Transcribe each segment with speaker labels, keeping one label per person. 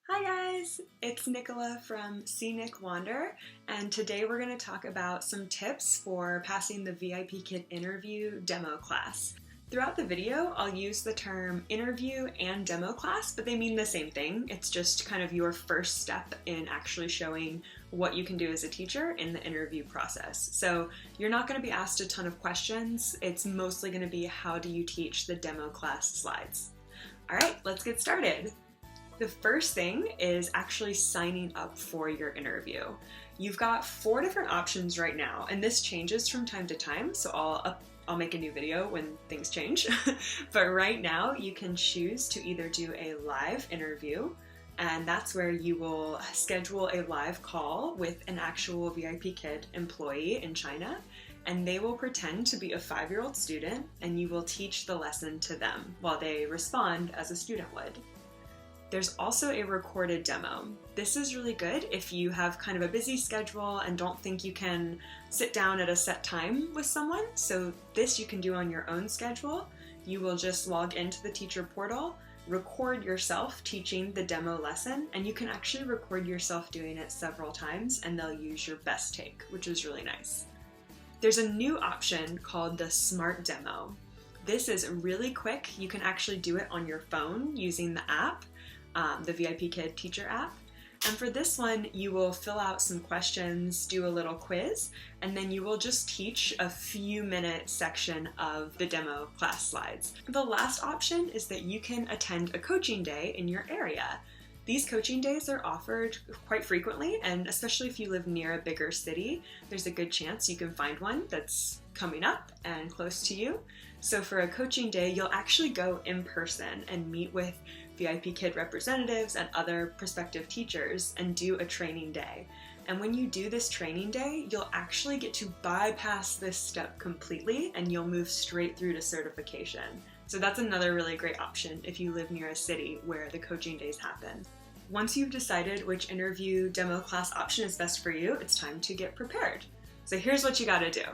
Speaker 1: Hi guys, it's Nicola from See Nick Wander, and today we're going to talk about some tips for passing the VIPKID Interview Demo Class. Throughout the video, I'll use the term interview and demo class, but they mean the same thing. It's just kind of your first step in actually showing what you can do as a teacher in the interview process. So you're not going to be asked a ton of questions. It's mostly going to be how do you teach the demo class slides. All right, let's get started. The first thing is actually signing up for your interview. You've got 4 different options right now, and this changes from time to time, so I'll make a new video when things change. But right now, you can choose to either do a live interview, and that's where you will schedule a live call with an actual VIPKID employee in China, and they will pretend to be a 5-year-old student, and you will teach the lesson to them while they respond as a student would. There's also a recorded demo. This is really good if you have kind of a busy schedule and don't think you can sit down at a set time with someone. So this you can do on your own schedule. You will just log into the teacher portal, record yourself teaching the demo lesson, and you can actually record yourself doing it several times and they'll use your best take, which is really nice. There's a new option called the Smart Demo. This is really quick. You can actually do it on your phone using the app. The VIPKID teacher app. And for this one, you will fill out some questions, do a little quiz, and then you will just teach a few minute section of the demo class slides. The last option is that you can attend a coaching day in your area. These coaching days are offered quite frequently, and especially if you live near a bigger city, there's a good chance you can find one that's coming up and close to you. So for a coaching day, you'll actually go in person and meet with VIPKID representatives and other prospective teachers and do a training day. And when you do this training day, you'll actually get to bypass this step completely and you'll move straight through to certification. So that's another really great option if you live near a city where the coaching days happen. Once you've decided which interview demo class option is best for you, it's time to get prepared. So here's what you gotta do.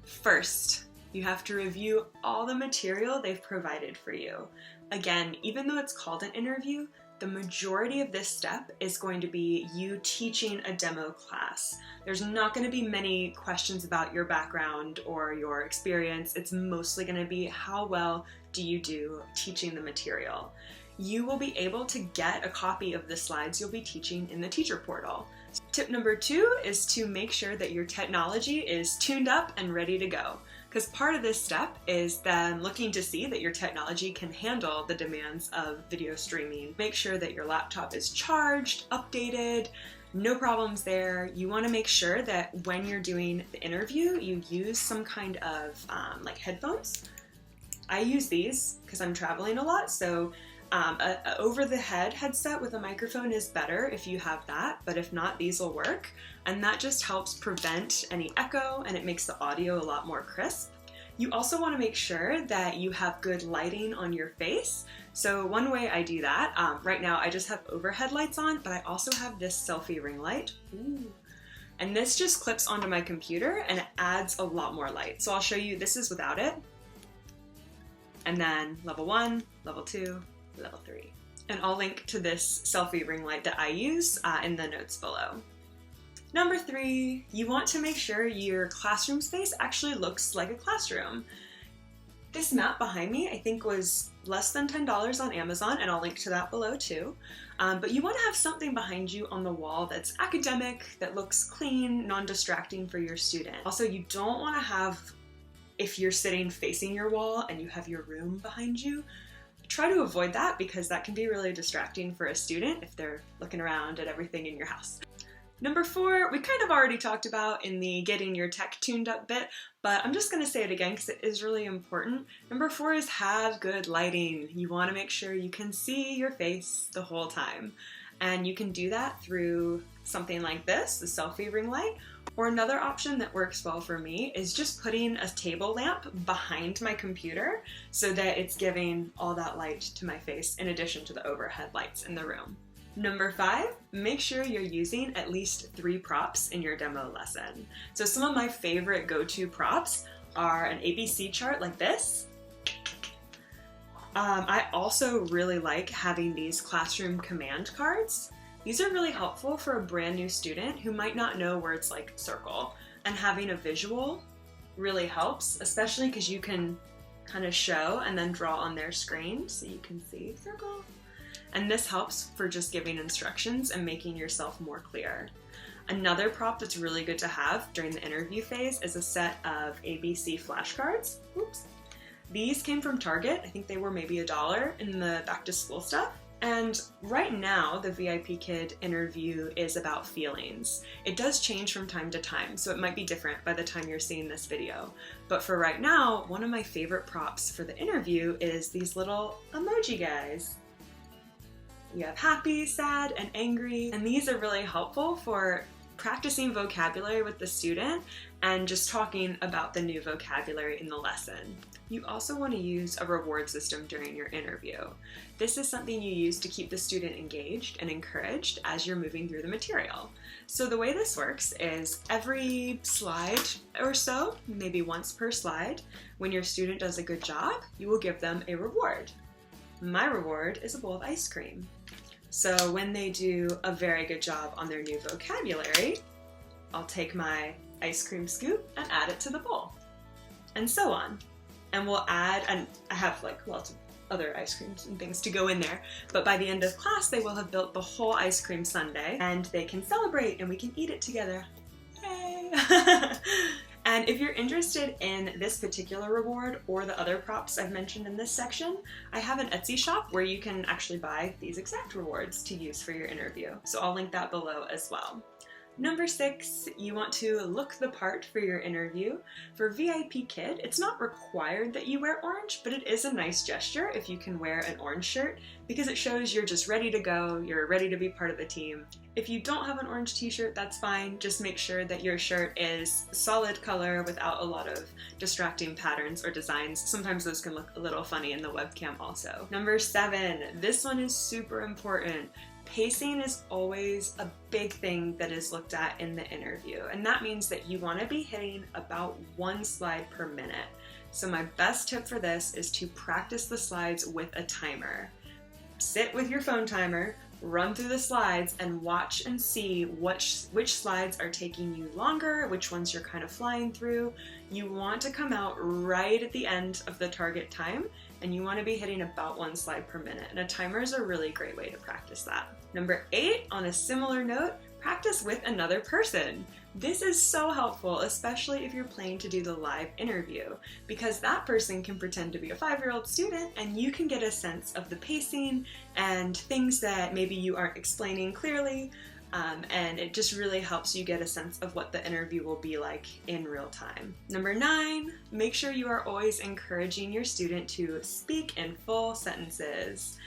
Speaker 1: First, you have to review all the material they've provided for you. Again, even though it's called an interview, the majority of this step is going to be you teaching a demo class. There's not going to be many questions about your background or your experience. It's mostly going to be how well do you do teaching the material. You will be able to get a copy of the slides you'll be teaching in the teacher portal. Tip number 2 is to make sure that your technology is tuned up and ready to go. Because part of this step is then looking to see that your technology can handle the demands of video streaming. Make sure that your laptop is charged, updated, no problems there. You want to make sure that when you're doing the interview, you use some kind of like headphones. I use these because I'm traveling a lot, so a over-the-head headset with a microphone is better if you have that, but if not, these will work. And that just helps prevent any echo and it makes the audio a lot more crisp. You also want to make sure that you have good lighting on your face. So one way I do that, right now I just have overhead lights on, but I also have this selfie ring light. Ooh. And this just clips onto my computer and it adds a lot more light. So I'll show you, this is without it. And then level 1, level 2, level 3. And I'll link to this selfie ring light that I use in the notes below. Number 3, you want to make sure your classroom space actually looks like a classroom. This map behind me I think was less than $10 on Amazon, and I'll link to that below too. But you want to have something behind you on the wall that's academic, that looks clean, non-distracting for your student. Also, you don't want to have, if you're sitting facing your wall and you have your room behind you, try to avoid that because that can be really distracting for a student if they're looking around at everything in your house. Number 4, we kind of already talked about in the getting your tech tuned up bit, but I'm just going to say it again because it is really important. Number 4 is have good lighting. You want to make sure you can see your face the whole time. And you can do that through something like this, the selfie ring light. Or another option that works well for me is just putting a table lamp behind my computer so that it's giving all that light to my face in addition to the overhead lights in the room. Number 5, make sure you're using at least 3 props in your demo lesson. So some of my favorite go-to props are an ABC chart like this, I also really like having these classroom command cards. These are really helpful for a brand new student who might not know words like circle, and having a visual really helps, especially because you can kind of show and then draw on their screen so you can see circle. And this helps for just giving instructions and making yourself more clear. Another prop that's really good to have during the interview phase is a set of ABC flashcards. Oops. These came from Target. I think they were maybe $1 in the back to school stuff. And right now, the VIPKID interview is about feelings. It does change from time to time, so it might be different by the time you're seeing this video. But for right now, one of my favorite props for the interview is these little emoji guys. You have happy, sad, and angry, and these are really helpful for practicing vocabulary with the student and just talking about the new vocabulary in the lesson. You also want to use a reward system during your interview. This is something you use to keep the student engaged and encouraged as you're moving through the material. So the way this works is every slide or so, maybe once per slide, when your student does a good job, you will give them a reward. My reward is a bowl of ice cream. So when they do a very good job on their new vocabulary, I'll take my ice cream scoop and add it to the bowl, and so on. And we'll add, and I have like lots of other ice creams and things to go in there, but by the end of class they will have built the whole ice cream sundae and they can celebrate and we can eat it together. Yay! And if you're interested in this particular reward or the other props I've mentioned in this section, I have an Etsy shop where you can actually buy these exact rewards to use for your interview. So I'll link that below as well. Number 6, you want to look the part for your interview. For VIPKID, it's not required that you wear orange, but it is a nice gesture if you can wear an orange shirt because it shows you're just ready to go, you're ready to be part of the team. If you don't have an orange t-shirt, that's fine. Just make sure that your shirt is solid color without a lot of distracting patterns or designs. Sometimes those can look a little funny in the webcam also. Number 7, this one is super important. Pacing is always a big thing that is looked at in the interview, and that means that you want to be hitting about 1 slide per minute. So my best tip for this is to practice the slides with a timer. Sit with your phone timer, run through the slides, and watch and see which slides are taking you longer, which ones you're kind of flying through. You want to come out right at the end of the target time, and you want to be hitting about 1 slide per minute, and a timer is a really great way to practice that. Number 8, on a similar note, practice with another person. This is so helpful, especially if you're planning to do the live interview, because that person can pretend to be a 5-year-old student and you can get a sense of the pacing and things that maybe you aren't explaining clearly, and it just really helps you get a sense of what the interview will be like in real time. Number 9, make sure you are always encouraging your student to speak in full sentences.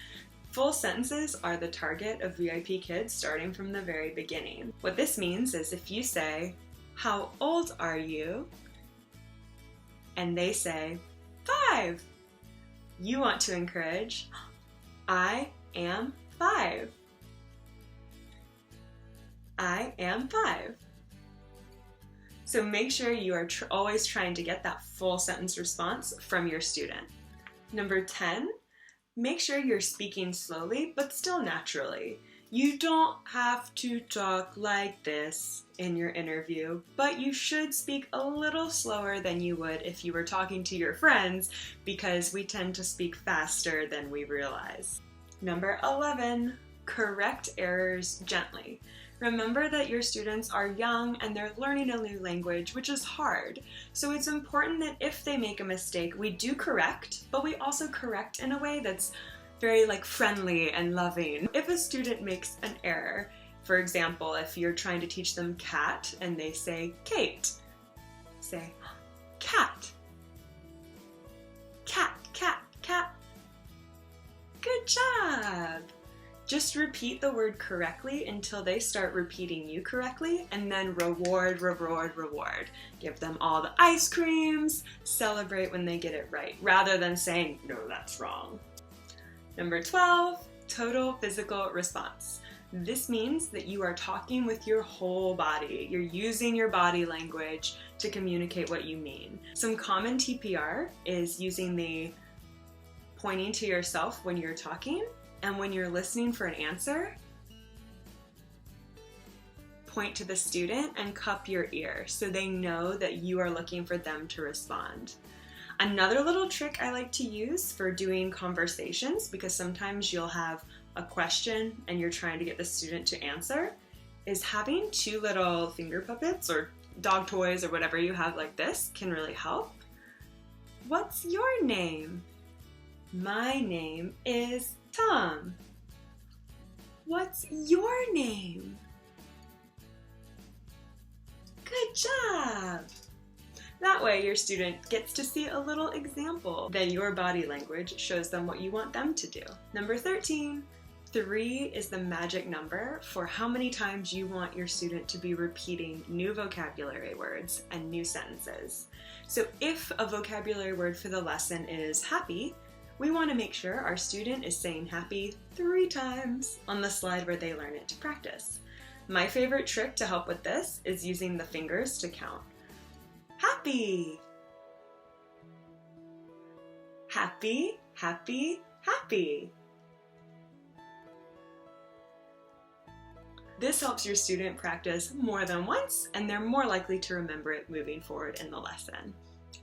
Speaker 1: Full sentences are the target of VIPKID starting from the very beginning. What this means is if you say, "How old are you?" and they say, "5," you want to encourage, "I am 5. I am 5." So make sure you are always trying to get that full sentence response from your student. Number 10, make sure you're speaking slowly, but still naturally. You don't have to talk like this in your interview, but you should speak a little slower than you would if you were talking to your friends, because we tend to speak faster than we realize. Number 11, correct errors gently. Remember that your students are young and they're learning a new language, which is hard. So it's important that if they make a mistake, we do correct, but we also correct in a way that's very friendly and loving. If a student makes an error, for example, if you're trying to teach them cat and they say Kate, say cat. Cat, cat, cat. Good job. Just repeat the word correctly until they start repeating you correctly, and then reward, reward, reward. Give them all the ice creams, celebrate when they get it right, rather than saying, "No, that's wrong." Number 12, total physical response. This means that you are talking with your whole body. You're using your body language to communicate what you mean. Some common TPR is using the pointing to yourself when you're talking, and when you're listening for an answer, point to the student and cup your ear so they know that you are looking for them to respond. Another little trick I like to use for doing conversations, because sometimes you'll have a question and you're trying to get the student to answer, is having two little finger puppets or dog toys or whatever you have like this can really help. What's your name? My name is Tom. What's your name? Good job! That way your student gets to see a little example. Then your body language shows them what you want them to do. Number 13, 3 is the magic number for how many times you want your student to be repeating new vocabulary words and new sentences. So if a vocabulary word for the lesson is happy, we want to make sure our student is saying happy 3 times on the slide where they learn it to practice. My favorite trick to help with this is using the fingers to count. Happy, happy, happy, happy. This helps your student practice more than once, and they're more likely to remember it moving forward in the lesson.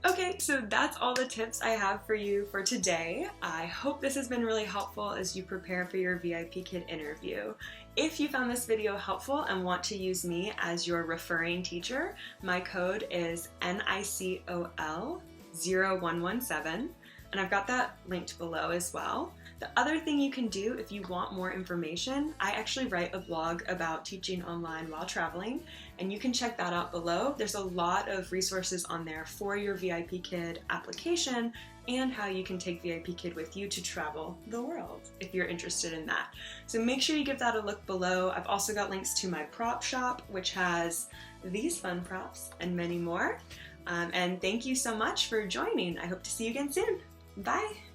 Speaker 1: Okay, so that's all the tips I have for you for today. I hope this has been really helpful as you prepare for your VIPKID interview. If you found this video helpful and want to use me as your referring teacher, my code is NICOL0117, and I've got that linked below as well. The other thing you can do if you want more information, I actually write a blog about teaching online while traveling, and you can check that out below. There's a lot of resources on there for your VIPKID application and how you can take VIPKID with you to travel the world if you're interested in that. So make sure you give that a look below. I've also got links to my prop shop, which has these fun props and many more. And thank you so much for joining. I hope to see you again soon. Bye!